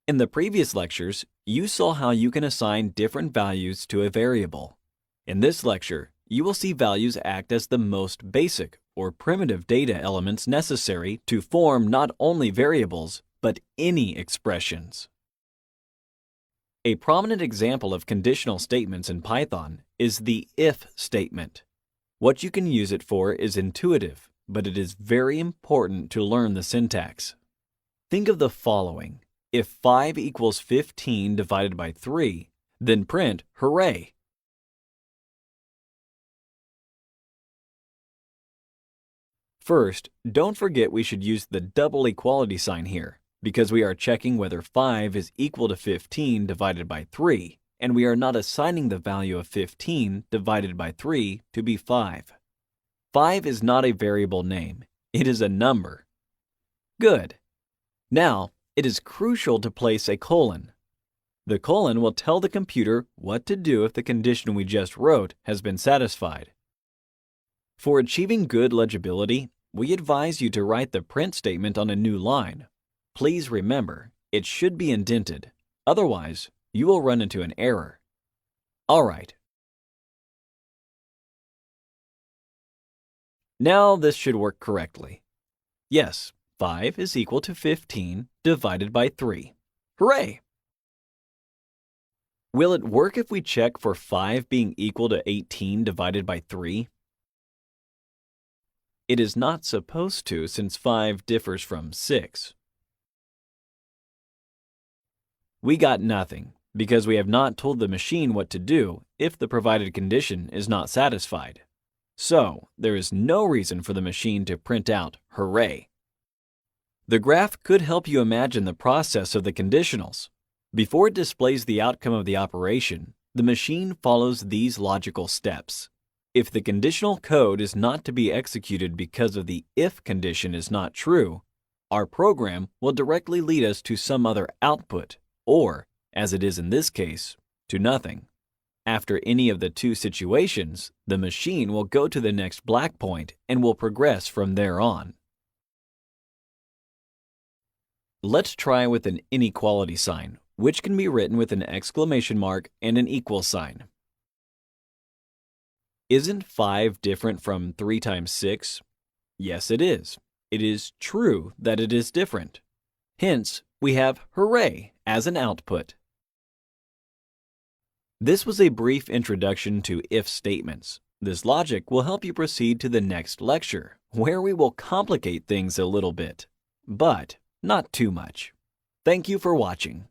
In the previous lectures, you saw how you can assign different values to a variable. In this lecture, you will see values act as the most basic or primitive data elements necessary to form not only variables, but any expressions. A prominent example of conditional statements in Python is the if statement. What you can use it for is intuitive, but it is very important to learn the syntax. Think of the following. If 5 equals 15 divided by 3, then print hooray. First, don't forget we should use the double equality sign here, because we are checking whether 5 is equal to 15 divided by 3, and we are not assigning the value of 15 divided by 3 to be 5. 5 is not a variable name, it is a number. Good. Now, it is crucial to place a colon. The colon will tell the computer what to do if the condition we just wrote has been satisfied. For achieving good legibility, we advise you to write the print statement on a new line. Please remember, it should be indented. Otherwise, you will run into an error. All right. Now this should work correctly. Yes, 5 is equal to 15 divided by 3. Hooray! Will it work if we check for 5 being equal to 18 divided by 3? It is not supposed to since 5 differs from 6. We got nothing because we have not told the machine what to do if the provided condition is not satisfied. So, there is no reason for the machine to print out hooray. The graph could help you imagine the process of the conditionals. Before it displays the outcome of the operation, the machine follows these logical steps. If the conditional code is not to be executed because of the if condition is not true, our program will directly lead us to some other output, or, as it is in this case, to nothing. After any of the two situations, the machine will go to the next black point and will progress from there on. Let's try with an inequality sign, which can be written with an exclamation mark and an equal sign. Isn't 5 different from 3 times 6? Yes, it is. It is true that it is different. Hence, we have hooray as an output. This was a brief introduction to if statements. This logic will help you proceed to the next lecture, where we will complicate things a little bit, but not too much. Thank you for watching.